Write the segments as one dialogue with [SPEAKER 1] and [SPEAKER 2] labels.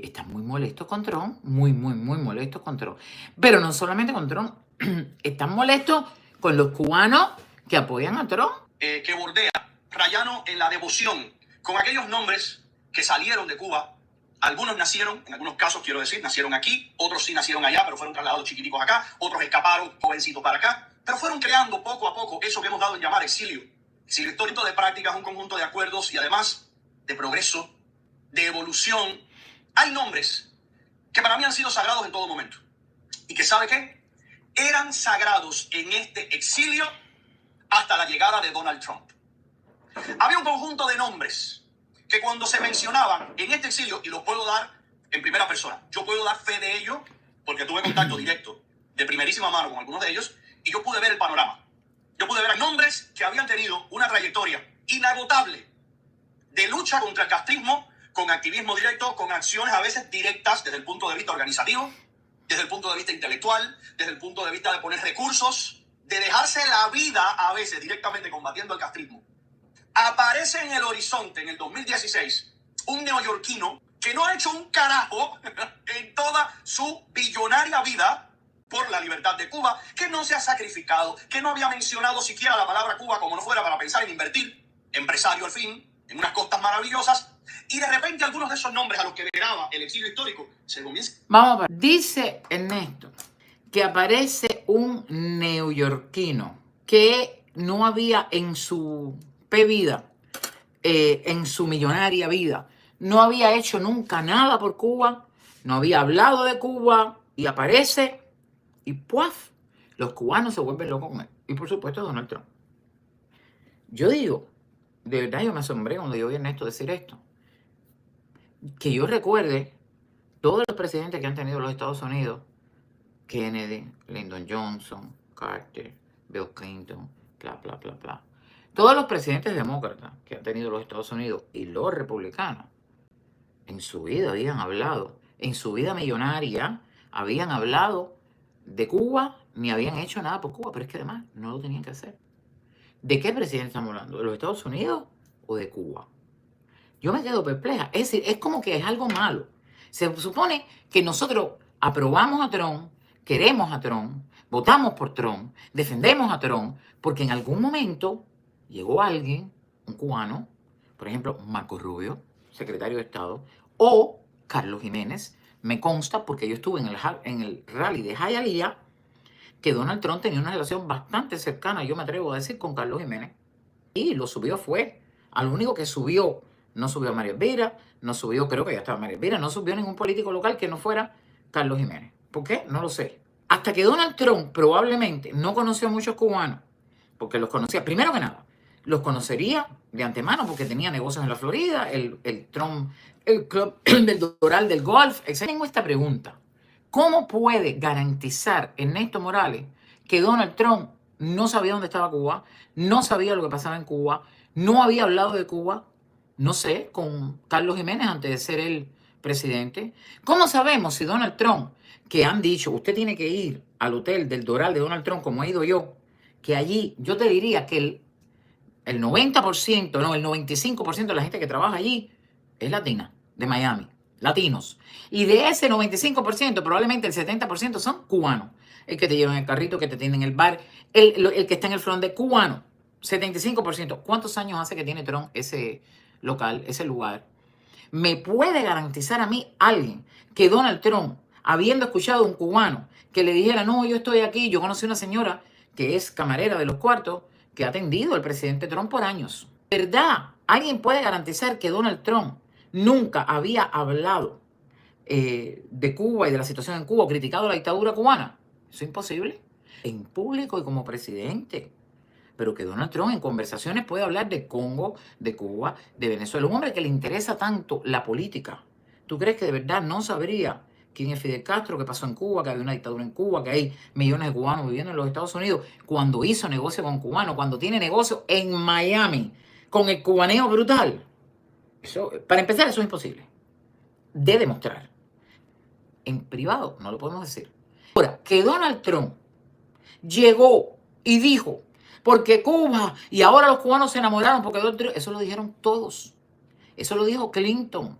[SPEAKER 1] están muy molestos con Trump, muy molestos con Trump. Pero no solamente con Trump, están molestos con los cubanos que apoyan a Trump.
[SPEAKER 2] Que bordea, rayano en la devoción, con aquellos nombres que salieron de Cuba. Algunos nacieron, en algunos casos quiero decir, nacieron aquí, otros sí nacieron allá, pero fueron trasladados chiquiticos acá, otros escaparon jovencitos para acá, pero fueron creando poco a poco eso que hemos dado en llamar exilio. Exilio histórico de prácticas, un conjunto de acuerdos y además de progreso, de evolución. Hay nombres que para mí han sido sagrados en todo momento y que, ¿sabe qué? Eran sagrados en este exilio hasta la llegada de Donald Trump. Había un conjunto de nombres que cuando se mencionaban en este exilio, y los puedo dar en primera persona, yo puedo dar fe de ello porque tuve contacto directo de primerísima mano con algunos de ellos y yo pude ver el panorama. Yo pude ver nombres que habían tenido una trayectoria inagotable de lucha contra el castrismo, con activismo directo, con acciones a veces directas desde el punto de vista organizativo, desde el punto de vista intelectual, desde el punto de vista de poner recursos, de dejarse la vida a veces directamente combatiendo el castrismo. Aparece en el horizonte en el 2016 un neoyorquino que no ha hecho un carajo en toda su billonaria vida por la libertad de Cuba, que no se ha sacrificado, que no había mencionado siquiera la palabra Cuba como no fuera para pensar en invertir, empresario al fin, en unas costas maravillosas, y de repente algunos de esos nombres a los que veneraba el exilio histórico se comienzan.
[SPEAKER 1] Vamos a ver. Dice Ernesto que aparece un neoyorquino que no había en su vida, en su millonaria vida, no había hecho nunca nada por Cuba, no había hablado de Cuba, y aparece y ¡puaf! Los cubanos se vuelven locos con él. Y por supuesto Donald Trump. Yo digo, de verdad yo me asombré cuando yo oí a Ernesto decir esto. Que yo recuerde todos los presidentes que han tenido los Estados Unidos: Kennedy, Lyndon Johnson, Carter, Bill Clinton, bla, bla, bla, bla. Todos los presidentes demócratas que han tenido los Estados Unidos y los republicanos, en su vida habían hablado, en su vida millonaria, habían hablado de Cuba, ni habían hecho nada por Cuba, pero es que además no lo tenían que hacer. ¿De qué presidente estamos hablando? ¿De los Estados Unidos o de Cuba? Yo me quedo perpleja. Es decir, es como que es algo malo. Se supone que nosotros aprobamos a Trump, queremos a Trump, votamos por Trump, defendemos a Trump, porque en algún momento llegó alguien, un cubano, por ejemplo, Marco Rubio, secretario de Estado, o Carlos Jiménez. Me consta, porque yo estuve en el rally de Hialeah, que Donald Trump tenía una relación bastante cercana, yo me atrevo a decir, con Carlos Jiménez. Y lo subió fue. Al único que subió, no subió a María Elvira, no subió, creo que ya estaba María Elvira, no subió ningún político local que no fuera Carlos Jiménez. ¿Por qué? No lo sé. Hasta que Donald Trump probablemente no conoció a muchos cubanos, porque los conocía, primero que nada, los conocería de antemano porque tenía negocios en la Florida, el Trump, el club del Doral del Golf, etc. Tengo esta pregunta. ¿Cómo puede garantizar Ernesto Morales que Donald Trump no sabía dónde estaba Cuba, no sabía lo que pasaba en Cuba, no había hablado de Cuba, no sé, con Carlos Jiménez antes de ser el presidente? ¿Cómo sabemos si Donald Trump, que han dicho, usted tiene que ir al hotel del Doral de Donald Trump, como he ido yo, que allí yo te diría que el 90%, no, el 95% de la gente que trabaja allí es latina, de Miami, latinos. Y de ese 95%, probablemente el 70% son cubanos. El que te lleva en el carrito, que te tiene en el bar, el que está en el front de cubano, 75%. ¿Cuántos años hace que tiene Trump ese local, ese lugar? ¿Me puede garantizar a mí alguien que Donald Trump, habiendo escuchado a un cubano que le dijera, no, yo estoy aquí, yo conocí a una señora que es camarera de los cuartos, que ha atendido al presidente Trump por años? ¿Verdad? ¿Alguien puede garantizar que Donald Trump nunca había hablado de Cuba y de la situación en Cuba, criticado la dictadura cubana? Eso es imposible. En público y como presidente. Pero que Donald Trump en conversaciones puede hablar de Congo, de Cuba, de Venezuela. Un hombre que le interesa tanto la política. ¿Tú crees que de verdad no sabría quién es Fidel Castro, qué pasó en Cuba, que había una dictadura en Cuba, que hay millones de cubanos viviendo en los Estados Unidos, cuando hizo negocio con cubanos, cuando tiene negocio en Miami, con el cubaneo brutal? Eso, para empezar, eso es imposible de demostrar. En privado no lo podemos decir. Ahora, que Donald Trump llegó y dijo, porque Cuba, y ahora los cubanos se enamoraron porque Donald Trump, eso lo dijeron todos. Eso lo dijo Clinton,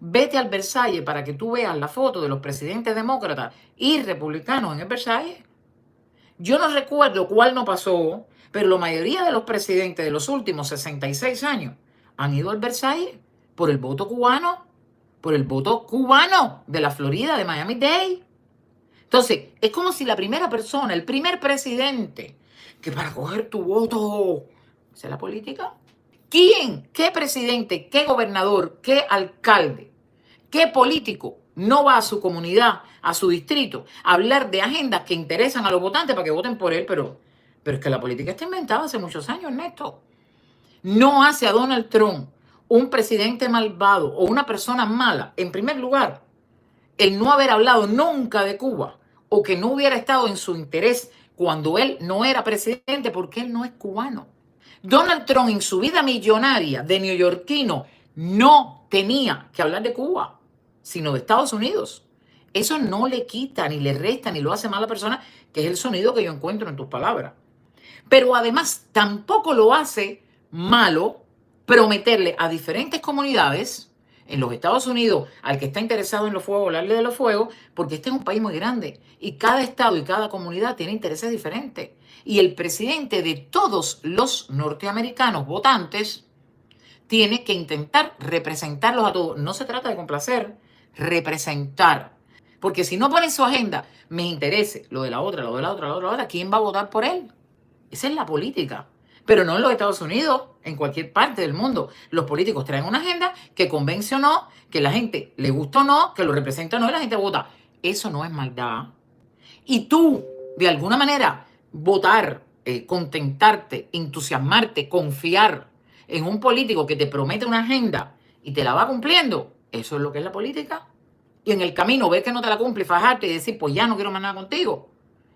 [SPEAKER 1] Vete al Versalles para que tú veas la foto de los presidentes demócratas y republicanos en el Versalles. Yo no recuerdo cuál no pasó, pero la mayoría de los presidentes de los últimos 66 años han ido al Versalles por el voto cubano, de la Florida, de Miami-Dade. Entonces, es como si la primera persona, el primer presidente, que para coger tu voto, esa es la política. ¿Quién, qué presidente, qué gobernador, qué alcalde, qué político no va a su comunidad, a su distrito, a hablar de agendas que interesan a los votantes para que voten por él? Pero es que la política está inventada hace muchos años, Ernesto. No hace a Donald Trump un presidente malvado o una persona mala, en primer lugar, el no haber hablado nunca de Cuba o que no hubiera estado en su interés cuando él no era presidente, porque él no es cubano. Donald Trump en su vida millonaria de neoyorquino no tenía que hablar de Cuba, sino de Estados Unidos. Eso no le quita, ni le resta, ni lo hace mala persona, que es el sonido que yo encuentro en tus palabras. Pero además tampoco lo hace malo prometerle a diferentes comunidades en los Estados Unidos, al que está interesado en los fuegos, hablarle de los fuegos, porque este es un país muy grande y cada estado y cada comunidad tiene intereses diferentes. Y el presidente de todos los norteamericanos votantes tiene que intentar representarlos a todos. No se trata de complacer, representar. Porque si no pone en su agenda mis intereses, lo de la otra, lo de la otra, lo de la otra, ¿quién va a votar por él? Esa es la política. Pero no en los Estados Unidos, en cualquier parte del mundo. Los políticos traen una agenda que convence o no, que la gente le gusta o no, que lo representa o no y la gente vota. Eso no es maldad. Y tú, de alguna manera, votar, contentarte, entusiasmarte, confiar en un político que te promete una agenda y te la va cumpliendo, eso es lo que es la política. Y en el camino ver que no te la cumple y fajarte y decir, pues ya no quiero más nada contigo.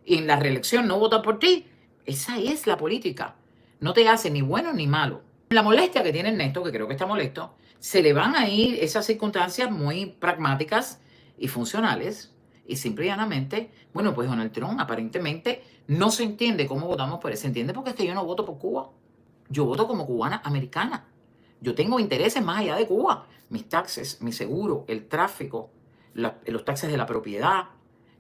[SPEAKER 1] Y en la reelección no votar por ti. Esa es la política. No te hace ni bueno ni malo. La molestia que tiene Ernesto, que creo que está molesto, se le van a ir esas circunstancias muy pragmáticas y funcionales. Y simple y llanamente, bueno, pues Donald Trump aparentemente no se entiende cómo votamos por él. Se entiende porque es que yo no voto por Cuba. Yo voto como cubana americana. Yo tengo intereses más allá de Cuba. Mis taxes, mi seguro, el tráfico, los taxes de la propiedad,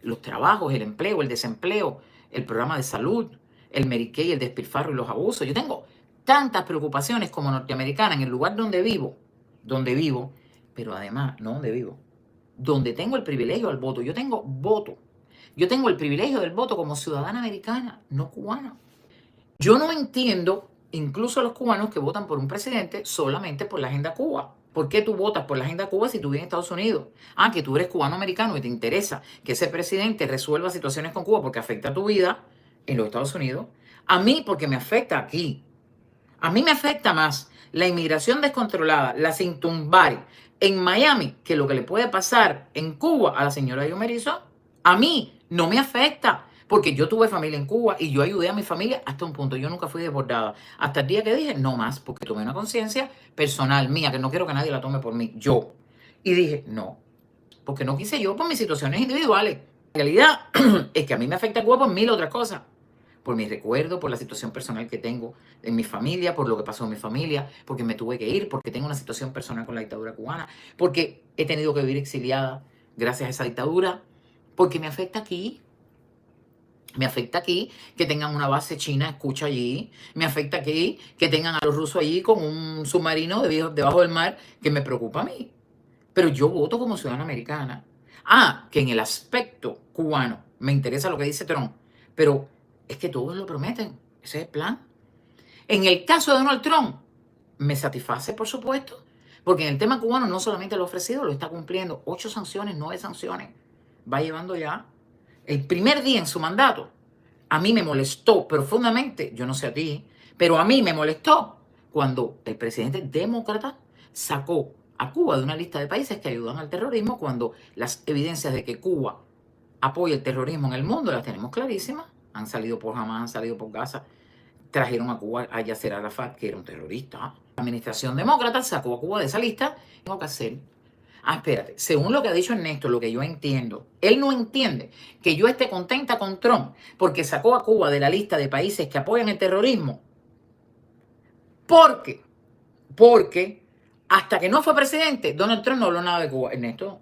[SPEAKER 1] los trabajos, el empleo, el desempleo, el programa de salud, el Medicaid, el despilfarro y los abusos. Yo tengo tantas preocupaciones como norteamericana en el lugar donde vivo, pero además, no donde vivo, donde tengo el privilegio al voto. Yo tengo voto. Yo tengo el privilegio del voto como ciudadana americana, no cubana. Yo no entiendo, incluso los cubanos que votan por un presidente solamente por la agenda Cuba. ¿Por qué tú votas por la agenda Cuba si tú vives en Estados Unidos? Ah, que tú eres cubano-americano y te interesa que ese presidente resuelva situaciones con Cuba porque afecta a tu vida en los Estados Unidos. A mí porque me afecta aquí. A mí me afecta más la inmigración descontrolada, la Cintumbari en Miami, que lo que le puede pasar en Cuba a la señora Yomerizo. A mí no me afecta, porque yo tuve familia en Cuba y yo ayudé a mi familia hasta un punto. Yo nunca fui desbordada. Hasta el día que dije, no más, porque tomé una conciencia personal mía, que no quiero que nadie la tome por mí, yo. Y dije, no, porque no quise yo por mis situaciones individuales. La realidad es que a mí me afecta Cuba por mil otras cosas. Por mi recuerdo, por la situación personal que tengo en mi familia, por lo que pasó en mi familia, porque me tuve que ir, porque tengo una situación personal con la dictadura cubana, porque he tenido que vivir exiliada gracias a esa dictadura, porque me afecta aquí. Me afecta aquí que tengan una base china, escucha allí. Me afecta aquí que tengan a los rusos allí con un submarino debajo del mar, que me preocupa a mí. Pero yo voto como ciudadana americana. Ah, que en el aspecto cubano me interesa lo que dice Trump, pero es que todos lo prometen. Ese es el plan. En el caso de Donald Trump, me satisface, por supuesto, porque en el tema cubano no solamente lo ha ofrecido, lo está cumpliendo. 8 sanciones, 9 sanciones. Va llevando ya. El primer día en su mandato, a mí me molestó profundamente, yo no sé a ti, pero a mí me molestó cuando el presidente demócrata sacó a Cuba de una lista de países que ayudan al terrorismo, cuando las evidencias de que Cuba apoya el terrorismo en el mundo las tenemos clarísimas. Han salido por Hamas, han salido por Gaza. Trajeron a Cuba a Yasser Arafat, que era un terrorista. La administración demócrata sacó a Cuba de esa lista. Tengo que hacer. Ah, espérate. Según lo que ha dicho Ernesto, lo que yo entiendo, él no entiende que yo esté contenta con Trump porque sacó a Cuba de la lista de países que apoyan el terrorismo. Porque hasta que no fue presidente, Donald Trump no habló nada de Cuba. Ernesto,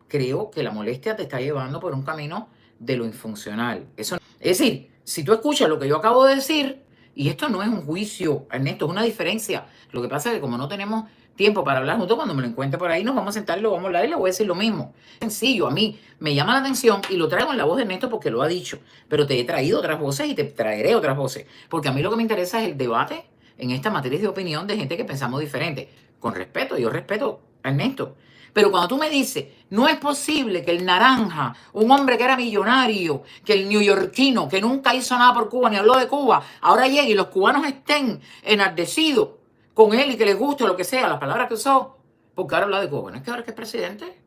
[SPEAKER 1] creo que la molestia te está llevando por un camino de lo infuncional. Eso, es decir, si tú escuchas lo que yo acabo de decir, y esto no es un juicio, Ernesto, es una diferencia. Lo que pasa es que como no tenemos tiempo para hablar juntos, cuando me lo encuentre por ahí nos vamos a sentar y lo vamos a hablar y le voy a decir lo mismo. Sencillo, a mí me llama la atención y lo traigo en la voz de Ernesto porque lo ha dicho, pero te he traído otras voces y te traeré otras voces, porque a mí lo que me interesa es el debate en esta materia de opinión de gente que pensamos diferente. Con respeto, yo respeto a Ernesto. Pero cuando tú me dices, no es posible que el naranja, un hombre que era millonario, que el neoyorquino, que nunca hizo nada por Cuba, ni habló de Cuba, ahora llegue y los cubanos estén enardecidos con él y que les guste o lo que sea, las palabras que usó, porque ahora habla de Cuba. Bueno, es que ahora es que es presidente.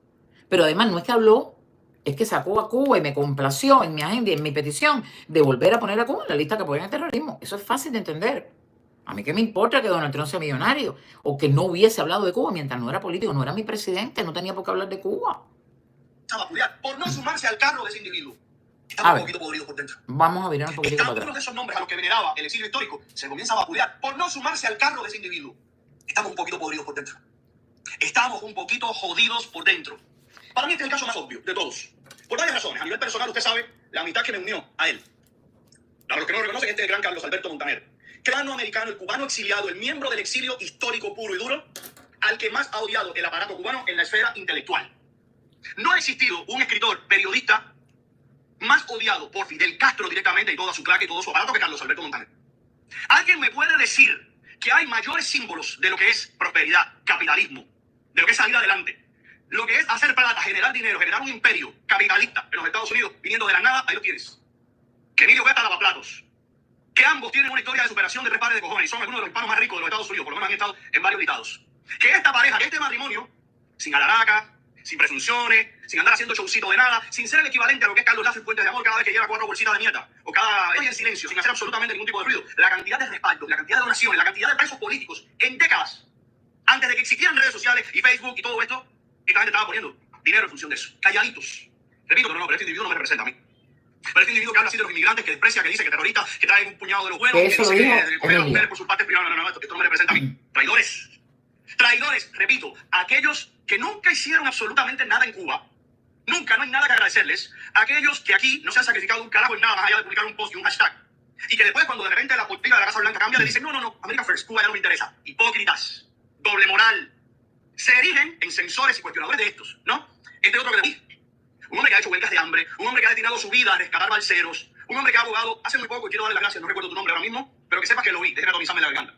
[SPEAKER 1] Pero además no es que habló, es que sacó a Cuba y me complació en mi agenda y en mi petición de volver a poner a Cuba en la lista que apoyan el terrorismo. Eso es fácil de entender. A mí qué me importa que Donald Trump sea millonario o que no hubiese hablado de Cuba mientras no era político, no era mi presidente, no tenía por qué hablar de Cuba.
[SPEAKER 2] Por no sumarse al carro de ese individuo. Estaba un poquito podrido por dentro.
[SPEAKER 1] Vamos a mirar un poquito para atrás.
[SPEAKER 2] Uno de esos nombres a los que veneraba el exilio histórico se comienza a vapulear por no sumarse al carro de ese individuo. Estamos un poquito podridos por dentro. Estamos un poquito jodidos por dentro. Para mí este es el caso más obvio de todos. Por varias razones. A nivel personal, usted sabe la amistad que me unió a él. Para los que no lo reconocen, este es el gran Carlos Alberto Montaner. Crano americano, el cubano exiliado, el miembro del exilio histórico puro y duro, al que más ha odiado el aparato cubano en la esfera intelectual. No ha existido un escritor, periodista, más odiado por Fidel Castro directamente y toda su claque y todo su aparato que Carlos Alberto Montaner. ¿Alguien me puede decir que hay mayores símbolos de lo que es prosperidad, capitalismo, de lo que es salir adelante, lo que es hacer plata, generar dinero, generar un imperio capitalista en los Estados Unidos, viniendo de la nada? Ahí lo tienes. Que Emilio Gata lavaplatos. Que ambos tienen una historia de superación de repare de cojones y son algunos de los hispanos más ricos de los Estados Unidos, por lo menos han estado en varios listados. Que esta pareja, que este matrimonio, sin alaraca, sin presunciones, sin andar haciendo showcito de nada, sin ser el equivalente a lo que es Carlos Lazo en Fuentes de Amor cada vez que lleva 4 bolsitas de mierda, o cada vez en silencio, sin hacer absolutamente ningún tipo de ruido, la cantidad de respaldo, la cantidad de donaciones, la cantidad de presos políticos en décadas, antes de que existieran redes sociales y Facebook y todo esto, esta gente estaba poniendo dinero en función de eso. Calladitos. Repito, pero este individuo no me representa a mí. Pero este individuo que habla así de los inmigrantes, que desprecia, que dice que terroristas, que traen un puñado de los buenos, que dice que cogen a las mujeres por sus partes privadas, esto no me representa a mí. Traidores. Traidores, repito, aquellos que nunca hicieron absolutamente nada en Cuba, nunca, no hay nada que agradecerles, aquellos que aquí no se han sacrificado un carajo en nada más allá de publicar un post y un hashtag, y que después cuando de repente la política de la Casa Blanca cambia, le dicen, no, America First, Cuba ya no me interesa. Hipócritas, doble moral, se erigen en censores y cuestionadores de estos, ¿no? Este otro que le dije, un hombre que ha hecho huelgas de hambre, un hombre que ha destinado su vida a rescatar balseros, un hombre que ha abogado hace muy poco, y quiero darle las gracias, no recuerdo tu nombre ahora mismo, pero que sepas que lo vi, déjeme atomizarme la garganta.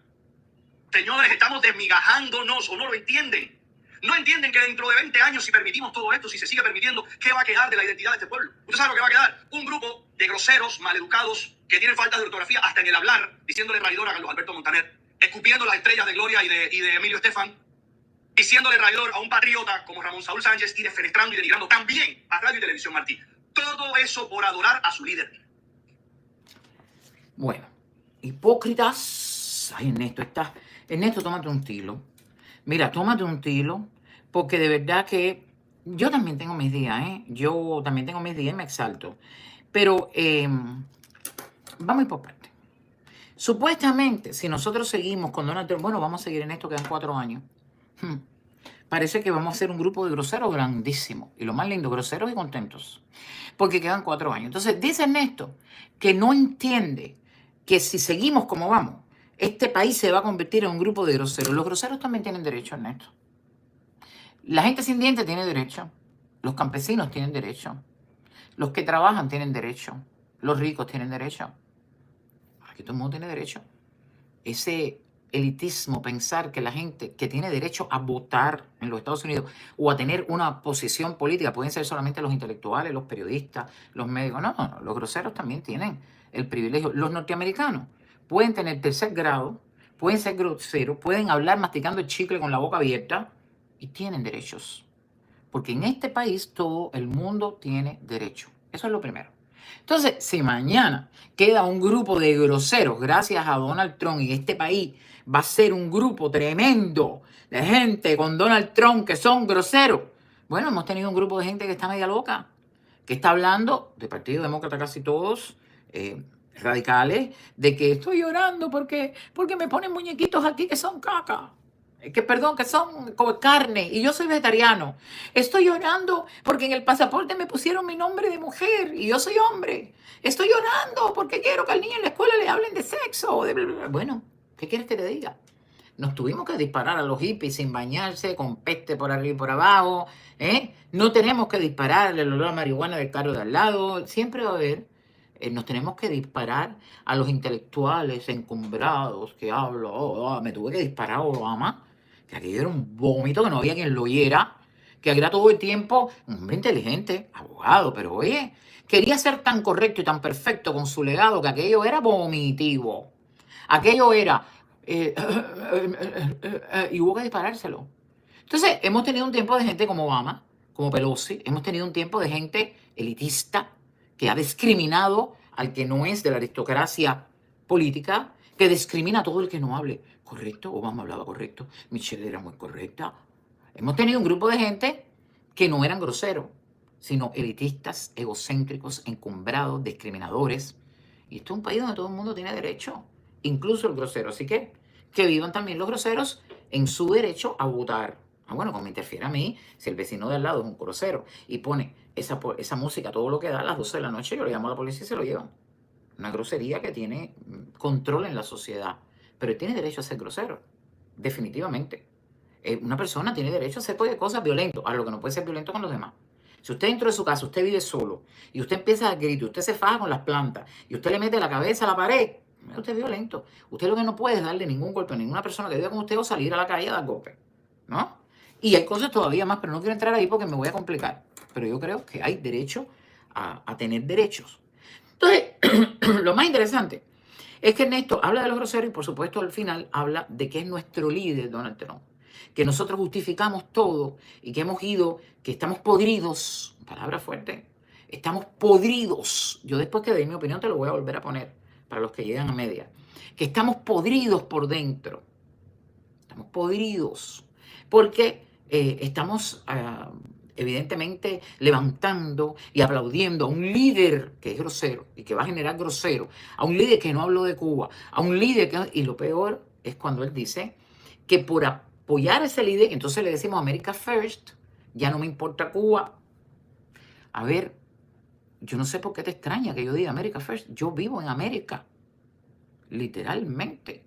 [SPEAKER 2] Señores, estamos desmigajándonos, o no lo entienden. No entienden que dentro de 20 años, si permitimos todo esto, si se sigue permitiendo, ¿qué va a quedar de la identidad de este pueblo? ¿Usted sabe lo que va a quedar? Un grupo de groseros, maleducados, que tienen falta de ortografía hasta en el hablar, diciéndole traidor a Carlos Alberto Montaner, escupiendo las estrellas de Gloria y de Emilio Estefan, diciéndole traidor a un patriota como Ramón Saúl Sánchez y defenestrando y denigrando también a Radio y Televisión Martí. Todo eso por adorar a su líder.
[SPEAKER 1] Bueno, hipócritas. Ay, Ernesto, tómate un tilo. Mira, tómate un tilo, porque de verdad que yo también tengo mis días, ¿eh? Yo también tengo mis días y me exalto. Pero vamos a ir por parte. Supuestamente, si nosotros seguimos con Donald Trump, bueno, vamos a seguir en esto, quedan 4 años. Parece que vamos a ser un grupo de groseros grandísimo. Y lo más lindo, groseros y contentos. Porque quedan 4 años. Entonces, dice Ernesto que no entiende que si seguimos como vamos, este país se va a convertir en un grupo de groseros. Los groseros también tienen derecho, Ernesto. La gente sin dientes tiene derecho. Los campesinos tienen derecho. Los que trabajan tienen derecho. Los ricos tienen derecho. Aquí todo el mundo tiene derecho. Ese elitismo, pensar que la gente que tiene derecho a votar en los Estados Unidos o a tener una posición política, pueden ser solamente los intelectuales, los periodistas, los médicos. No, los groseros también tienen el privilegio. Los norteamericanos pueden tener tercer grado, pueden ser groseros, pueden hablar masticando el chicle con la boca abierta y tienen derechos. Porque en este país todo el mundo tiene derecho. Eso es lo primero. Entonces, si mañana queda un grupo de groseros gracias a Donald Trump y este país va a ser un grupo tremendo de gente con Donald Trump que son groseros, bueno, hemos tenido un grupo de gente que está media loca, que está hablando de Partido Demócrata casi todos, radicales, de que estoy llorando porque me ponen muñequitos aquí que son caca. que perdón, que son como carne, y yo soy vegetariano. Estoy llorando porque en el pasaporte me pusieron mi nombre de mujer y yo soy hombre. Estoy llorando porque quiero que al niño en la escuela le hablen de sexo o de bla, bla, bla. Bueno, ¿qué quieres que te diga? Nos tuvimos que disparar a los hippies sin bañarse, con peste por arriba y por abajo, ¿eh? No tenemos que disparar el olor a marihuana del carro de al lado. Siempre va a haber, nos tenemos que disparar a los intelectuales encumbrados que hablo. Me tuve que disparar a Obama, que aquello era un vómito, que no había quien lo oyera, que era todo el tiempo un hombre inteligente, abogado, pero oye, quería ser tan correcto y tan perfecto con su legado que aquello era vomitivo. Aquello era y hubo que disparárselo. Entonces, hemos tenido un tiempo de gente como Obama, como Pelosi, hemos tenido un tiempo de gente elitista que ha discriminado al que no es de la aristocracia política, que discrimina a todo el que no hable correcto. Obama hablaba correcto, Michelle era muy correcta. Hemos tenido un grupo de gente que no eran groseros, sino elitistas, egocéntricos, encumbrados, discriminadores. Y esto es un país donde todo el mundo tiene derecho, incluso el grosero. Así que vivan también los groseros en su derecho a votar. Ah, bueno, como me interfiere a mí, si el vecino de al lado es un grosero y pone esa música, todo lo que da a las 12 de la noche, yo le llamo a la policía y se lo llevan. Una grosería que tiene control en la sociedad. Pero él tiene derecho a ser grosero, definitivamente. Una persona tiene derecho a hacer cualquier cosa violento, a lo que no puede ser violento con los demás. Si usted dentro de su casa, usted vive solo, y usted empieza a gritar, usted se faja con las plantas, y usted le mete la cabeza a la pared, usted es violento. Usted lo que no puede es darle ningún golpe a ninguna persona que viva con usted o salir a la calle a dar golpes, ¿no? Y hay cosas todavía más, pero no quiero entrar ahí porque me voy a complicar. Pero yo creo que hay derecho a tener derechos. Entonces, lo más interesante es que Ernesto habla de los groseros y por supuesto al final habla de que es nuestro líder Donald Trump, que nosotros justificamos todo y que hemos ido, que estamos podridos, palabra fuerte, estamos podridos. Yo después que dé mi opinión te lo voy a volver a poner para los que llegan a media, que estamos podridos por dentro, estamos podridos, porque estamos evidentemente levantando y aplaudiendo a un líder que es grosero y que va a generar grosero, a un líder que no habló de Cuba, a un líder que... Y lo peor es cuando él dice que por apoyar a ese líder, entonces le decimos America First, ya no me importa Cuba. A ver, yo no sé por qué te extraña que yo diga America First. Yo vivo en América, literalmente.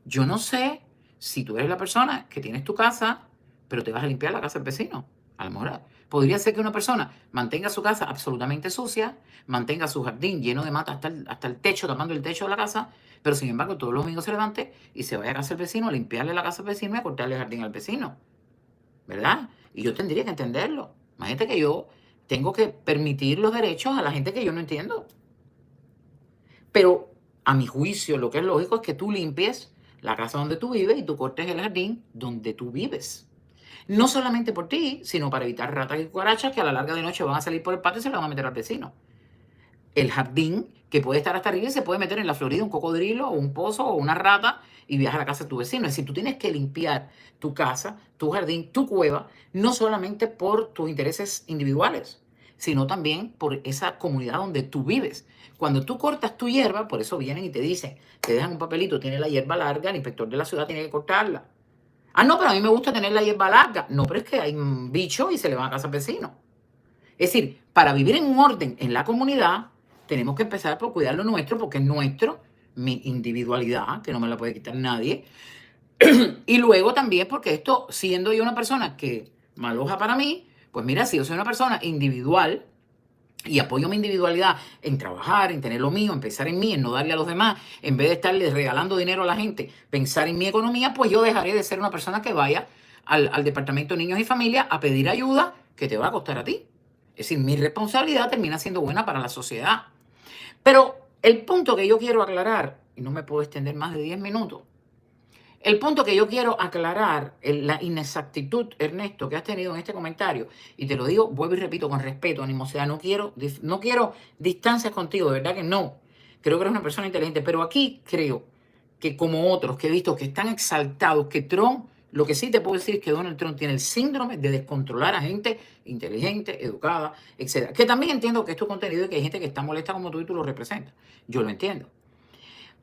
[SPEAKER 1] Yo no sé si tú eres la persona que tienes tu casa, pero te vas a limpiar la casa del vecino. A lo mejor podría ser que una persona mantenga su casa absolutamente sucia, mantenga su jardín lleno de mata hasta el techo, tapando el techo de la casa, pero sin embargo todos los domingos se levante y se vaya a casa del vecino a limpiarle la casa al vecino y a cortarle el jardín al vecino. ¿Verdad? Y yo tendría que entenderlo. Imagínate que yo tengo que permitir los derechos a la gente que yo no entiendo. Pero a mi juicio lo que es lógico es que tú limpies la casa donde tú vives y tú cortes el jardín donde tú vives. No solamente por ti, sino para evitar ratas y cucarachas que a la larga de noche van a salir por el patio y se le van a meter al vecino. El jardín, que puede estar hasta arriba y se puede meter en la Florida un cocodrilo o un pozo o una rata y viajar a la casa de tu vecino. Es decir, tú tienes que limpiar tu casa, tu jardín, tu cueva, no solamente por tus intereses individuales, sino también por esa comunidad donde tú vives. Cuando tú cortas tu hierba, por eso vienen y te dicen, te dejan un papelito, tiene la hierba larga, el inspector de la ciudad tiene que cortarla. Ah, no, pero a mí me gusta tener la hierba larga. No, pero es que hay un bicho y se le va a casa al vecino. Es decir, para vivir en un orden en la comunidad, tenemos que empezar por cuidar lo nuestro, porque es nuestro, mi individualidad, que no me la puede quitar nadie. Y luego también porque esto, siendo yo una persona que me aloja para mí, pues mira, si yo soy una persona individual y apoyo mi individualidad en trabajar, en tener lo mío, en pensar en mí, en no darle a los demás, en vez de estarle regalando dinero a la gente, pensar en mi economía, pues yo dejaré de ser una persona que vaya al Departamento de Niños y Familia a pedir ayuda que te va a costar a ti. Es decir, mi responsabilidad termina siendo buena para la sociedad. Pero el punto que yo quiero aclarar, y no me puedo extender más de 10 minutos, el punto que yo quiero aclarar, la inexactitud, Ernesto, que has tenido en este comentario, y te lo digo, vuelvo y repito con respeto, animosidad, no quiero distancias contigo, de verdad que no. Creo que eres una persona inteligente, pero aquí creo que como otros que he visto que están exaltados, que Trump, lo que sí te puedo decir es que Donald Trump tiene el síndrome de descontrolar a gente inteligente, educada, etc. Que también entiendo que es tu contenido y que hay gente que está molesta como tú y tú lo representas. Yo lo entiendo.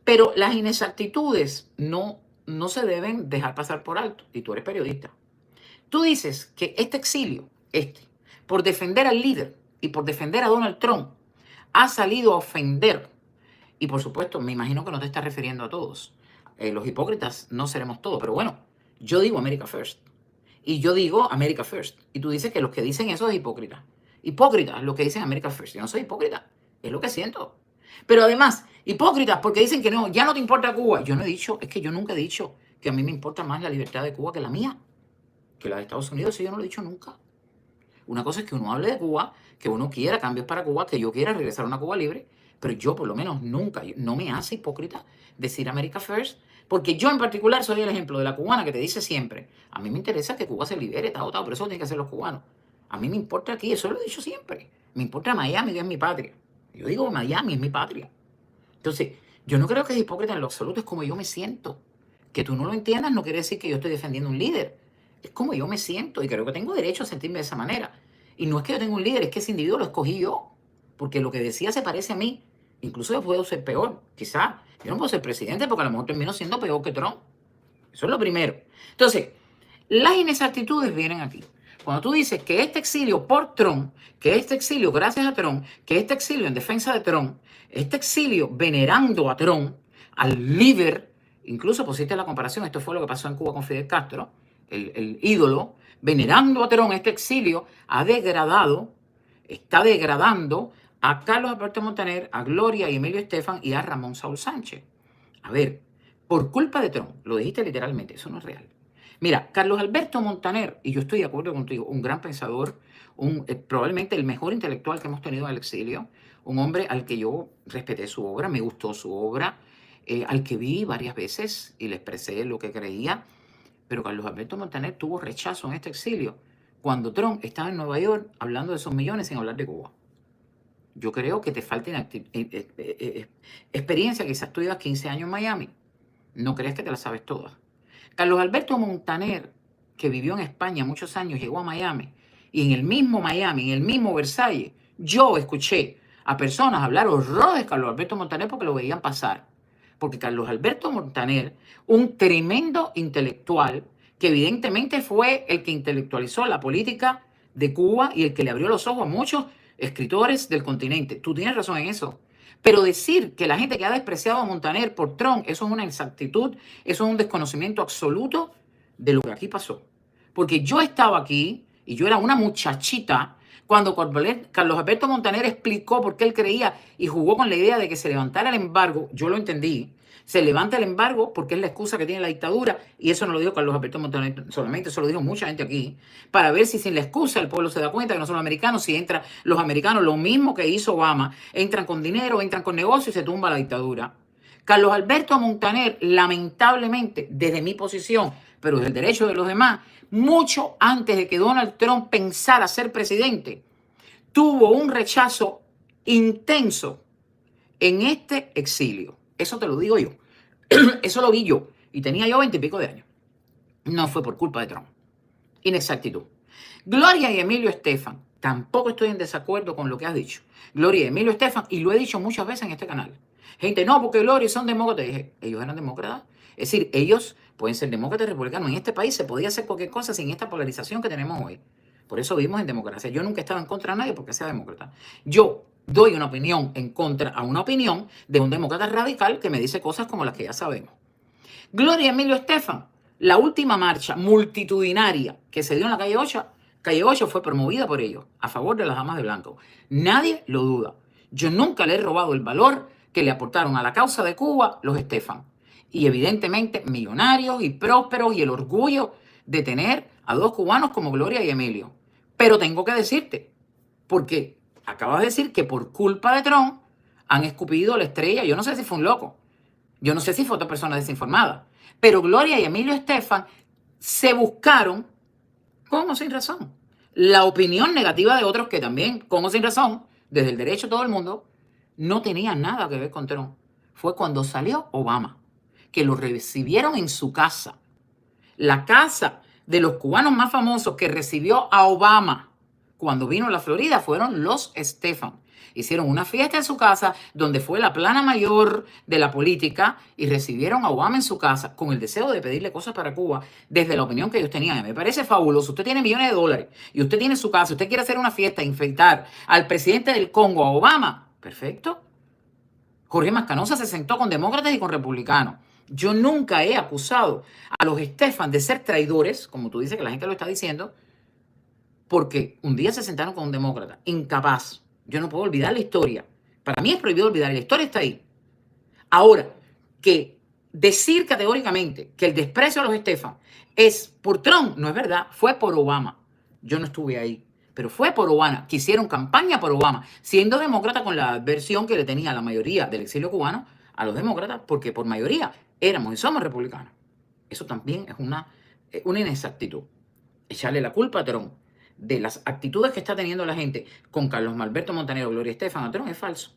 [SPEAKER 1] Pero las inexactitudes no no se deben dejar pasar por alto, y tú eres periodista. Tú dices que este exilio, por defender al líder y por defender a Donald Trump, ha salido a ofender, y por supuesto, me imagino que no te estás refiriendo a todos. Los hipócritas no seremos todos, pero bueno, yo digo America First. Y yo digo America First. Y tú dices que los que dicen eso es hipócrita. Hipócritas los que dicen America First. Yo no soy hipócrita, es lo que siento. Pero además, hipócritas porque dicen que no, ya no te importa Cuba. Yo no he dicho, es que yo nunca he dicho que a mí me importa más la libertad de Cuba que la mía, que la de Estados Unidos. Eso yo no lo he dicho nunca. Una cosa es que uno hable de Cuba, que uno quiera cambios para Cuba, que yo quiera regresar a una Cuba libre, pero yo por lo menos nunca, no me hace hipócrita decir America First, porque yo en particular soy el ejemplo de la cubana que te dice siempre, a mí me interesa que Cuba se libere, pero eso lo tienen que hacer los cubanos. A mí me importa aquí, eso lo he dicho siempre, me importa Miami, que es mi patria. Yo digo Miami es mi patria. Entonces, yo no creo que es hipócrita en lo absoluto, es como yo me siento. Que tú no lo entiendas no quiere decir que yo estoy defendiendo un líder. Es como yo me siento y creo que tengo derecho a sentirme de esa manera. Y no es que yo tenga un líder, es que ese individuo lo escogí yo. Porque lo que decía se parece a mí. Incluso yo puedo ser peor, quizás. Yo no puedo ser presidente porque a lo mejor termino siendo peor que Trump. Eso es lo primero. Entonces, las inexactitudes vienen aquí. Cuando tú dices que este exilio por Trump, que este exilio gracias a Trump, que este exilio en defensa de Trump, este exilio venerando a Trump, al líder, incluso pusiste la comparación, esto fue lo que pasó en Cuba con Fidel Castro, el ídolo, venerando a Trump, este exilio ha degradado, está degradando a Carlos Alberto Montaner, a Gloria y Emilio Estefan y a Ramón Saúl Sánchez. A ver, por culpa de Trump, lo dijiste literalmente, eso no es real. Mira, Carlos Alberto Montaner, y yo estoy de acuerdo contigo, un gran pensador, probablemente el mejor intelectual que hemos tenido en el exilio, un hombre al que yo respeté su obra, me gustó su obra, al que vi varias veces y le expresé lo que creía, pero Carlos Alberto Montaner tuvo rechazo en este exilio cuando Trump estaba en Nueva York hablando de esos millones sin hablar de Cuba. Yo creo que te falta experiencia, quizás tú llevas 15 años en Miami, no crees que te la sabes todas. Carlos Alberto Montaner, que vivió en España muchos años, llegó a Miami, y en el mismo Miami, en el mismo Versalles, yo escuché a personas hablar horror de Carlos Alberto Montaner porque lo veían pasar. Porque Carlos Alberto Montaner, un tremendo intelectual, que evidentemente fue el que intelectualizó la política de Cuba y el que le abrió los ojos a muchos escritores del continente. Tú tienes razón en eso. Pero decir que la gente que ha despreciado a Montaner por Trump, eso es una inexactitud, eso es un desconocimiento absoluto de lo que aquí pasó. Porque yo estaba aquí y yo era una muchachita cuando Carlos Alberto Montaner explicó por qué él creía y jugó con la idea de que se levantara el embargo. Yo lo entendí. Se levanta el embargo porque es la excusa que tiene la dictadura, y eso no lo dijo Carlos Alberto Montaner solamente, eso lo dijo mucha gente aquí, para ver si sin la excusa el pueblo se da cuenta que no son los americanos, si entran los americanos, lo mismo que hizo Obama, entran con dinero, entran con negocios y se tumba la dictadura. Carlos Alberto Montaner, lamentablemente, desde mi posición, pero desde el derecho de los demás, mucho antes de que Donald Trump pensara ser presidente, tuvo un rechazo intenso en este exilio. Eso te lo digo yo. Eso lo vi yo. Y tenía yo 20 y pico de años. No fue por culpa de Trump. Inexactitud. Gloria y Emilio Estefan. Tampoco estoy en desacuerdo con lo que has dicho. Gloria y Emilio Estefan, y lo he dicho muchas veces en este canal. Gente, no, porque Gloria son demócratas. Dije, ellos eran demócratas. Es decir, ellos pueden ser demócratas y republicanos. En este país se podía hacer cualquier cosa sin esta polarización que tenemos hoy. Por eso vivimos en democracia. Yo nunca he estado en contra de nadie porque sea demócrata. Yo doy una opinión en contra a una opinión de un demócrata radical que me dice cosas como las que ya sabemos. Gloria y Emilio Estefan, la última marcha multitudinaria que se dio en la calle 8 fue promovida por ellos, a favor de las damas de blanco. Nadie lo duda. Yo nunca le he robado el valor que le aportaron a la causa de Cuba los Estefan. Y evidentemente millonarios y prósperos y el orgullo de tener a dos cubanos como Gloria y Emilio. Pero tengo que decirte, porque acabas de decir que por culpa de Trump han escupido la estrella. Yo no sé si fue un loco. Yo no sé si fue otra persona desinformada. Pero Gloria y Emilio Estefan se buscaron, con o sin razón, la opinión negativa de otros que también, con o sin razón, desde el derecho de todo el mundo, no tenían nada que ver con Trump. Fue cuando salió Obama, que lo recibieron en su casa. La casa de los cubanos más famosos que recibió a Obama cuando vino a la Florida fueron los Estefan. Hicieron una fiesta en su casa donde fue la plana mayor de la política y recibieron a Obama en su casa con el deseo de pedirle cosas para Cuba desde la opinión que ellos tenían. Me parece fabuloso. Usted tiene millones de dólares y usted tiene su casa, usted quiere hacer una fiesta, infectar al presidente del Congo, a Obama. Perfecto. Jorge Mascanosa se sentó con demócratas y con republicanos. Yo nunca he acusado a los Estefan de ser traidores, como tú dices que la gente lo está diciendo, porque un día se sentaron con un demócrata, incapaz. Yo no puedo olvidar la historia. Para mí es prohibido olvidar, la historia está ahí. Ahora, que decir categóricamente que el desprecio a los Estefan es por Trump, no es verdad, fue por Obama. Yo no estuve ahí, pero fue por Obama, que hicieron campaña por Obama, siendo demócrata con la versión que le tenía la mayoría del exilio cubano a los demócratas, porque por mayoría éramos y somos republicanos. Eso también es una inexactitud. Echarle la culpa a Trump de las actitudes que está teniendo la gente con Carlos Alberto Montanero, Gloria Estefan, a Trump es falso.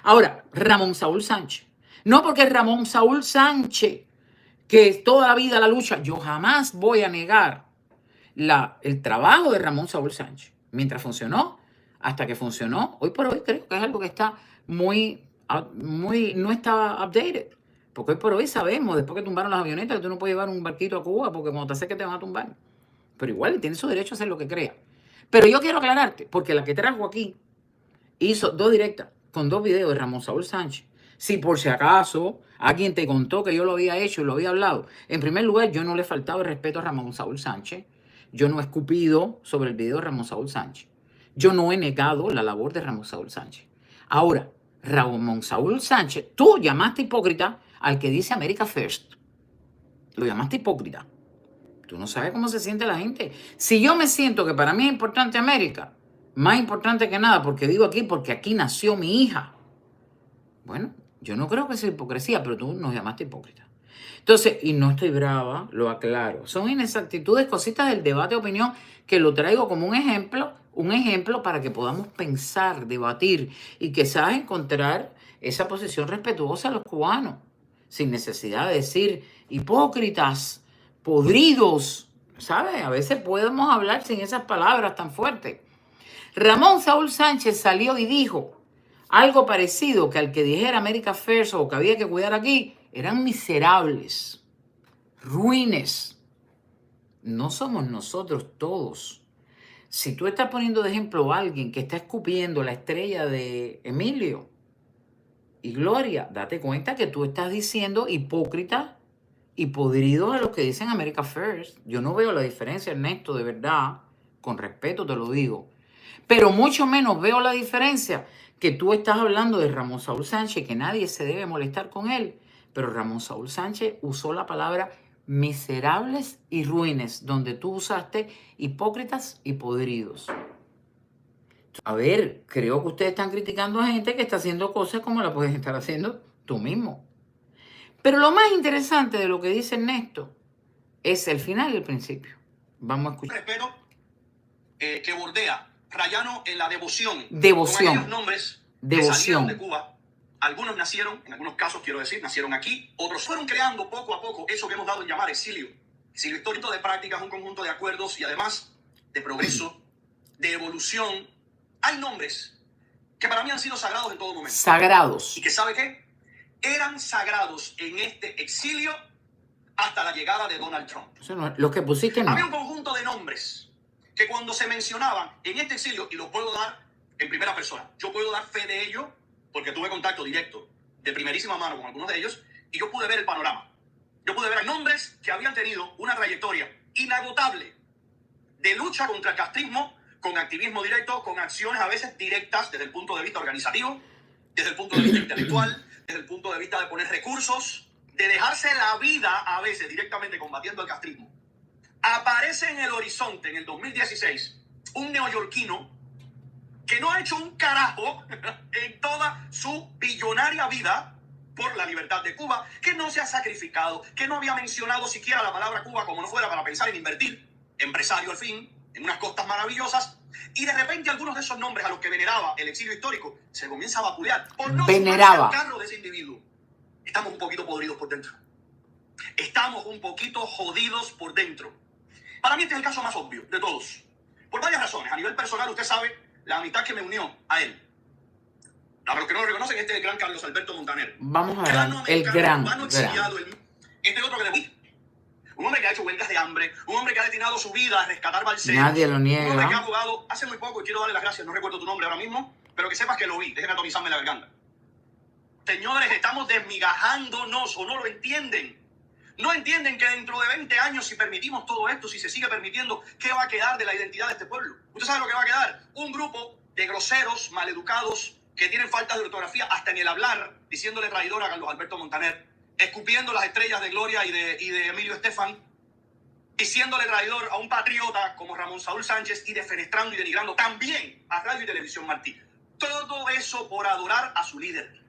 [SPEAKER 1] Ahora, Ramón Saúl Sánchez. No porque Ramón Saúl Sánchez, que es toda la vida la lucha, yo jamás voy a negar el trabajo de Ramón Saúl Sánchez. Mientras funcionó, hasta que funcionó, hoy por hoy creo que es algo que está no está updated. Porque hoy por hoy sabemos, después que tumbaron las avionetas, que tú no puedes llevar un barquito a Cuba porque cuando te acerques te van a tumbar. Pero igual tiene su derecho a hacer lo que crea. Pero yo quiero aclararte, porque la que trajo aquí hizo 2 directas con 2 videos de Ramón Saúl Sánchez. Si por si acaso alguien te contó que yo lo había hecho y lo había hablado, en primer lugar, yo no le he faltado el respeto a Ramón Saúl Sánchez. Yo no he escupido sobre el video de Ramón Saúl Sánchez. Yo no he negado la labor de Ramón Saúl Sánchez. Ahora, Ramón Saúl Sánchez, tú llamaste hipócrita al que dice America First. Lo llamaste hipócrita. Tú no sabes cómo se siente la gente. Si yo me siento que para mí es importante América, más importante que nada, porque digo aquí, porque aquí nació mi hija. Bueno, yo no creo que sea hipocresía, pero tú nos llamaste hipócrita. Entonces, y no estoy brava, lo aclaro. Son inexactitudes, cositas del debate de opinión que lo traigo como un ejemplo para que podamos pensar, debatir y quizás encontrar esa posición respetuosa a los cubanos, sin necesidad de decir hipócritas, podridos, ¿sabes? A veces podemos hablar sin esas palabras tan fuertes. Ramón Saúl Sánchez salió y dijo algo parecido que al que dijera America First o que había que cuidar aquí, eran miserables, ruines. No somos nosotros todos. Si tú estás poniendo de ejemplo a alguien que está escupiendo la estrella de Emilio y Gloria, date cuenta que tú estás diciendo hipócrita y podridos a los que dicen America First. Yo no veo la diferencia, Ernesto, de verdad, con respeto te lo digo. Pero mucho menos veo la diferencia que tú estás hablando de Ramón Saúl Sánchez, que nadie se debe molestar con él. Pero Ramón Saúl Sánchez usó la palabra miserables y ruines, donde tú usaste hipócritas y podridos. A ver, creo que ustedes están criticando a gente que está haciendo cosas como la puedes estar haciendo tú mismo. Pero lo más interesante de lo que dice Ernesto es el final y el principio. Vamos a escuchar.
[SPEAKER 2] Respeto que bordea, rayano en la devoción.
[SPEAKER 1] Devoción.
[SPEAKER 2] Con aquellos nombres que salieron de Cuba. Algunos nacieron, en algunos casos quiero decir, nacieron aquí. Otros fueron creando poco a poco eso que hemos dado en llamar exilio. Exilio histórico de prácticas, un conjunto de acuerdos y además de progreso, de evolución. Hay nombres que para mí han sido sagrados en todo momento.
[SPEAKER 1] Sagrados.
[SPEAKER 2] ¿Y que sabe qué? Eran sagrados en este exilio hasta la llegada de Donald Trump.
[SPEAKER 1] Eso no, los que pusiste no.
[SPEAKER 2] Había un conjunto de nombres que cuando se mencionaban en este exilio, y lo puedo dar en primera persona, yo puedo dar fe de ello porque tuve contacto directo de primerísima mano con algunos de ellos y yo pude ver el panorama. Yo pude ver nombres que habían tenido una trayectoria inagotable de lucha contra el castrismo, con activismo directo, con acciones a veces directas desde el punto de vista organizativo, desde el punto de vista intelectual, desde el punto de vista de poner recursos, de dejarse la vida a veces directamente combatiendo el castrismo. Aparece en el horizonte en el 2016 un neoyorquino que no ha hecho un carajo en toda su billonaria vida por la libertad de Cuba, que no se ha sacrificado, que no había mencionado siquiera la palabra Cuba como no fuera para pensar en invertir, empresario al fin, en unas costas maravillosas, y de repente algunos de esos nombres a los que veneraba el exilio histórico se comienza a vapulear por no sumarse al carro de ese individuo. Estamos un poquito podridos por dentro. Estamos un poquito jodidos por dentro. Para mí este es el caso más obvio de todos. Por varias razones. A nivel personal, usted sabe la amistad que me unió a él. Para los que no lo reconocen, este es el gran Carlos Alberto Montaner.
[SPEAKER 1] Vamos a ver, el gran.
[SPEAKER 2] Exiliado, este otro que le... Un hombre que ha hecho huelgas de hambre, un hombre que ha destinado su vida a rescatar Barcelos.
[SPEAKER 1] Nadie lo niega.
[SPEAKER 2] Un hombre que ha abogado hace muy poco, y quiero darle las gracias, no recuerdo tu nombre ahora mismo, pero que sepas que lo vi, déjenme atomizarme la garganta. Señores, estamos desmigajándonos, o no lo entienden. No entienden que dentro de 20 años, si permitimos todo esto, si se sigue permitiendo, ¿qué va a quedar de la identidad de este pueblo? ¿Usted sabe lo que va a quedar? Un grupo de groseros, maleducados, que tienen faltas de ortografía hasta en el hablar, diciéndole traidor a Carlos Alberto Montaner, escupiendo las estrellas de Gloria y de Emilio Estefan, diciéndole traidor a un patriota como Ramón Saúl Sánchez y defenestrando y denigrando también a Radio y Televisión Martí. Todo eso por adorar a su líder.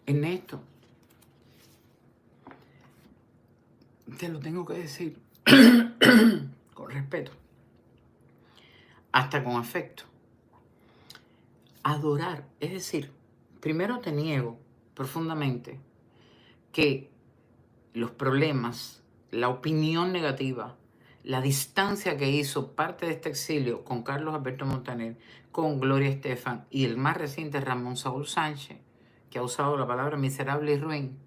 [SPEAKER 1] Ernesto, te lo tengo que decir con respeto, hasta con afecto. Adorar, es decir, primero te niego profundamente que los problemas, la opinión negativa, la distancia que hizo parte de este exilio con Carlos Alberto Montaner, con Gloria Estefan y el más reciente Ramón Saúl Sánchez, que ha usado la palabra miserable y ruin,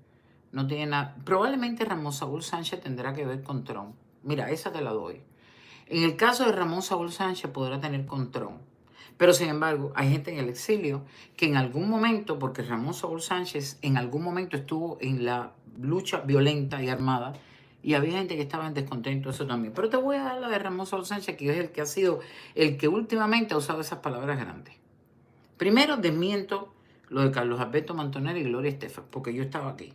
[SPEAKER 1] no tiene nada. Probablemente Ramón Saúl Sánchez tendrá que ver con Trump. Mira, esa te la doy. En el caso de Ramón Saúl Sánchez podrá tener con Trump. Pero sin embargo, hay gente en el exilio que en algún momento, porque Ramón Saúl Sánchez en algún momento estuvo en la lucha violenta y armada, y había gente que estaba en descontento, eso también. Pero te voy a dar la de Ramón Saúl Sánchez, que es el que ha sido el que últimamente ha usado esas palabras grandes. Primero, desmiento lo de Carlos Alberto Montaner y Gloria Estefan, porque yo estaba aquí.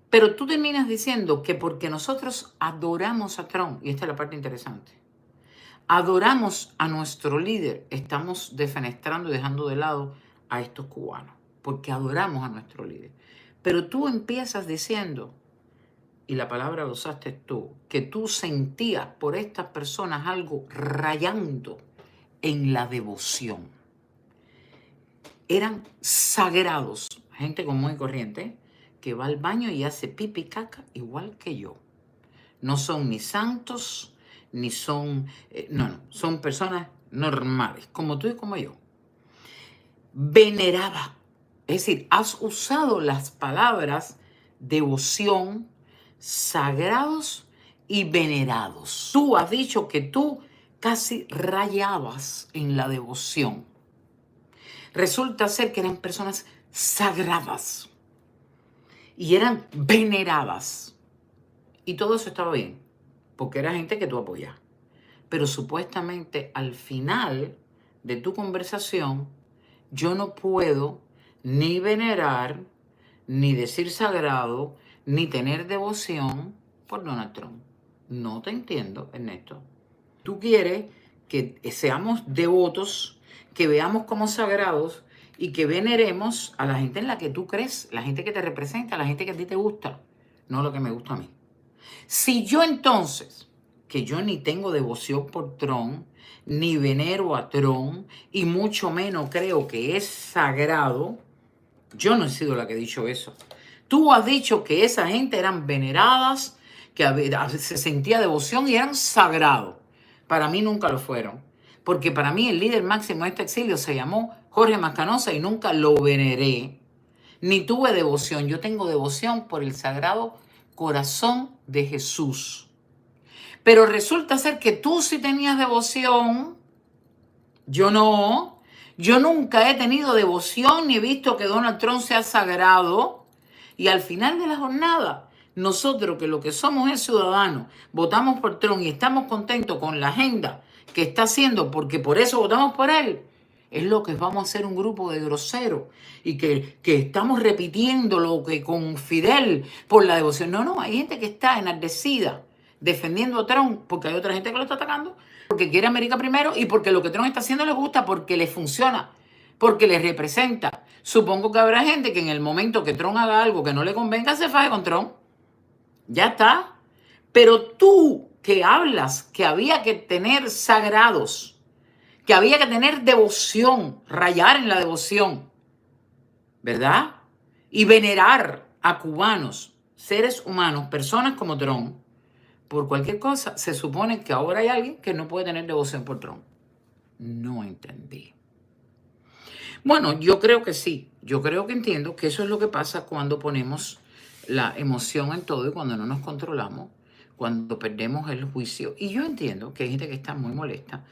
[SPEAKER 1] Pero tú terminas diciendo que porque nosotros adoramos a Trump, y esta es la parte interesante, adoramos a nuestro líder, estamos defenestrando y dejando de lado a estos cubanos, porque adoramos a nuestro líder. Pero tú empiezas diciendo, y la palabra lo usaste tú, que tú sentías por estas personas algo rayando en la devoción. Eran sagrados, gente común y corriente, que va al baño y hace pipi y caca igual que yo. No son ni santos, ni son... no, son personas normales, como tú y como yo. Veneraba, es decir, has usado las palabras devoción, sagrados y venerados. Tú has dicho que tú casi rayabas en la devoción. Resulta ser que eran personas sagradas y eran veneradas. Y todo eso estaba bien, porque era gente que tú apoyas. Pero supuestamente al final de tu conversación, yo no puedo ni venerar, ni decir sagrado, ni tener devoción por Donald Trump. No te entiendo, Ernesto. Tú quieres que seamos devotos, que veamos como sagrados y que veneremos a la gente en la que tú crees, la gente que te representa, la gente que a ti te gusta, no lo que me gusta a mí. Si yo entonces, que yo ni tengo devoción por Trump, ni venero a Trump, y mucho menos creo que es sagrado, yo no he sido la que he dicho eso. Tú has dicho que esa gente eran veneradas, que se sentía devoción y eran sagrados. Para mí nunca lo fueron. Porque para mí el líder máximo de este exilio se llamó Jorge Mascanosa y nunca lo veneré. Ni tuve devoción. Yo tengo devoción por el sagrado corazón de Jesús. Pero resulta ser que tú sí tenías devoción. Yo no. Yo nunca he tenido devoción ni he visto que Donald Trump sea sagrado. Y al final de la jornada, nosotros que lo que somos es ciudadanos, votamos por Trump y estamos contentos con la agenda que está haciendo, porque por eso votamos por él, es lo que vamos a hacer un grupo de groseros y que estamos repitiendo lo que con Fidel por la devoción. No, hay gente que está enardecida defendiendo a Trump porque hay otra gente que lo está atacando, porque quiere América primero y porque lo que Trump está haciendo le gusta, porque le funciona, porque le representa. Supongo que habrá gente que en el momento que Trump haga algo que no le convenga, se faje con Trump. Ya está. Pero tú que hablas que había que tener sagrados, que había que tener devoción, rayar en la devoción, ¿verdad? Y venerar a cubanos, seres humanos, personas como Trump, por cualquier cosa, se supone que ahora hay alguien que no puede tener devoción por Trump. No entendí. Bueno, yo creo que sí. Yo creo que entiendo que eso es lo que pasa cuando ponemos la emoción en todo y cuando no nos controlamos, cuando perdemos el juicio. Y yo entiendo que hay gente que está muy molesta,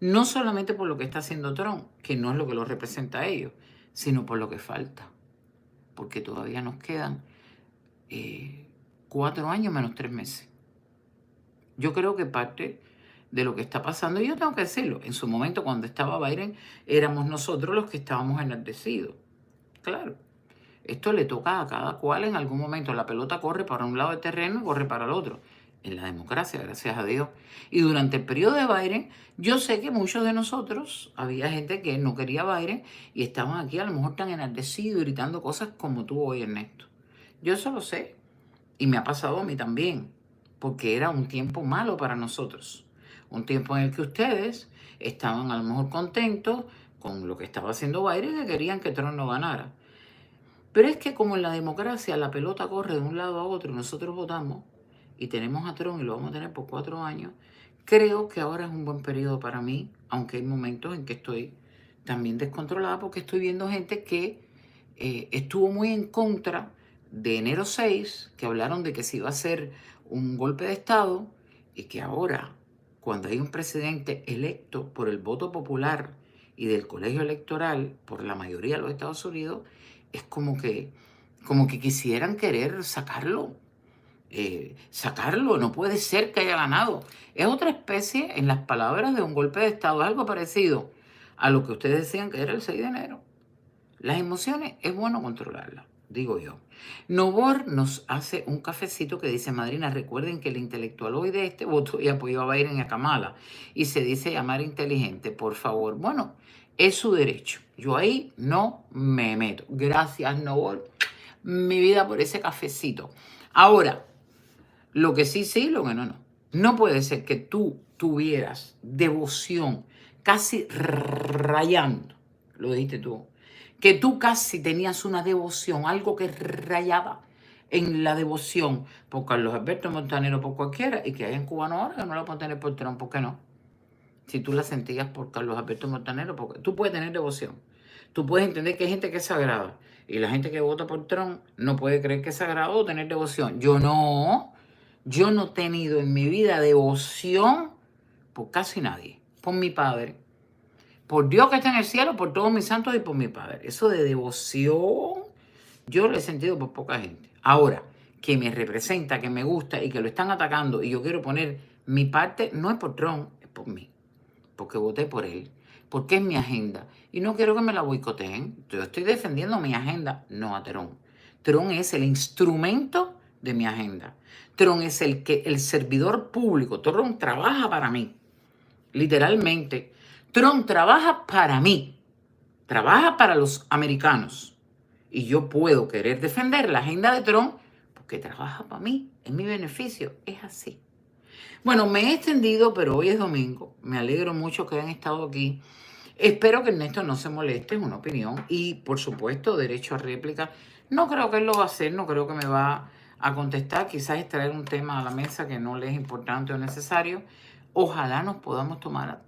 [SPEAKER 1] no solamente por lo que está haciendo Trump, que no es lo que lo representa a ellos, sino por lo que falta. Porque todavía nos quedan 4 años menos 3 meses. Yo creo que parte de lo que está pasando, y yo tengo que decirlo, en su momento cuando estaba Biden, éramos nosotros los que estábamos enardecidos. Claro, esto le toca a cada cual en algún momento. La pelota corre para un lado del terreno y corre para el otro. En la democracia, gracias a Dios. Y durante el periodo de Biden, yo sé que muchos de nosotros, había gente que no quería Biden y estaban aquí a lo mejor tan enardecidos, gritando cosas como tú hoy, Ernesto. Yo eso lo sé. Y me ha pasado a mí también, porque era un tiempo malo para nosotros. Un tiempo en el que ustedes estaban a lo mejor contentos con lo que estaba haciendo Biden y que querían que Trump no ganara. Pero es que como en la democracia la pelota corre de un lado a otro y nosotros votamos y tenemos a Trump y lo vamos a tener por 4 años, creo que ahora es un buen periodo para mí, aunque hay momentos en que estoy también descontrolada porque estoy viendo gente que estuvo muy en contra de enero 6, que hablaron de que se iba a hacer un golpe de Estado y que ahora, cuando hay un presidente electo por el voto popular y del colegio electoral por la mayoría de los Estados Unidos, es como que quisieran querer sacarlo. Sacarlo, no puede ser que haya ganado. Es otra especie, en las palabras, de un golpe de Estado, algo parecido a lo que ustedes decían que era el 6 de enero. Las emociones es bueno controlarlas, digo yo. Novor nos hace un cafecito que dice: madrina, recuerden que el intelectual hoy de este votó y apoyó a Biden y a Kamala y se dice llamar inteligente, por favor. Bueno, es su derecho. Yo ahí no me meto. Gracias, Novor, mi vida, por ese cafecito. Ahora, lo que sí, lo que no. No puede ser que tú tuvieras devoción casi rayando, lo dijiste tú, que tú casi tenías una devoción, algo que rayaba en la devoción por Carlos Alberto Montanero, por cualquiera, y que hay en cubanos ahora que no la pueden tener por Trump. ¿Por qué no? Si tú la sentías por Carlos Alberto Montanero, porque tú puedes tener devoción. Tú puedes entender que hay gente que es sagrada y la gente que vota por Trump no puede creer que es sagrado o tener devoción. Yo no he tenido en mi vida devoción por casi nadie. Por mi padre, por Dios que está en el cielo, por todos mis santos y por mi padre. Eso de devoción yo lo he sentido por poca gente. Ahora, que me representa, que me gusta y que lo están atacando y yo quiero poner mi parte, no es por Trump, es por mí. Porque voté por él, porque es mi agenda. Y no quiero que me la boicoteen. Yo estoy defendiendo mi agenda, no a Trump. Trump es el instrumento de mi agenda. Trump es el servidor público. Trump trabaja para mí, literalmente. Trump trabaja para mí, trabaja para los americanos. Y yo puedo querer defender la agenda de Trump porque trabaja para mí, en mi beneficio. Es así. Bueno, me he extendido, pero hoy es domingo. Me alegro mucho que hayan estado aquí. Espero que Ernesto no se moleste, es una opinión. Y, por supuesto, derecho a réplica. No creo que él lo va a hacer, no creo que me va a contestar. Quizás es traer un tema a la mesa que no le es importante o necesario. Ojalá nos podamos tomar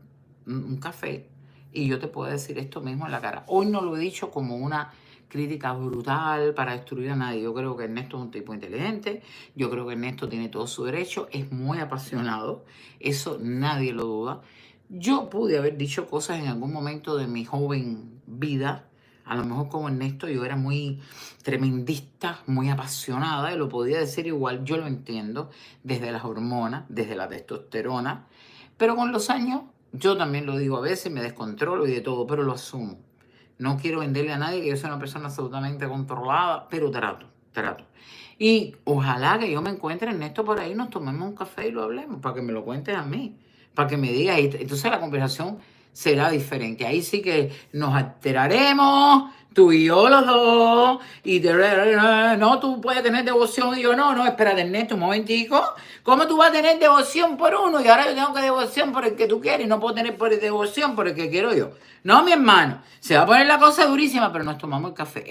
[SPEAKER 1] un café y yo te pueda decir esto mismo en la cara. Hoy no lo he dicho como una crítica brutal para destruir a nadie. Yo creo que Ernesto es un tipo inteligente, yo creo que Ernesto tiene todo su derecho, es muy apasionado, eso nadie lo duda. Yo pude haber dicho cosas en algún momento de mi joven vida, a lo mejor como Ernesto yo era muy tremendista, muy apasionada, y lo podía decir igual, yo lo entiendo, desde las hormonas, desde la testosterona, pero con los años yo también lo digo a veces, me descontrolo y de todo, pero lo asumo. No quiero venderle a nadie que yo soy una persona absolutamente controlada, pero trato. Y ojalá que yo me encuentre en esto por ahí, nos tomemos un café y lo hablemos, para que me lo cuentes a mí, para que me digas. Entonces la conversación será diferente. Ahí sí que nos alteraremos, tú y yo los dos, y no, tú puedes tener devoción y yo no, espérate, Ernesto, un momentico. ¿Cómo tú vas a tener devoción por uno y ahora yo tengo que devoción por el que tú quieres y no puedo tener devoción por el que quiero yo? No, mi hermano, se va a poner la cosa durísima, pero nos tomamos el café.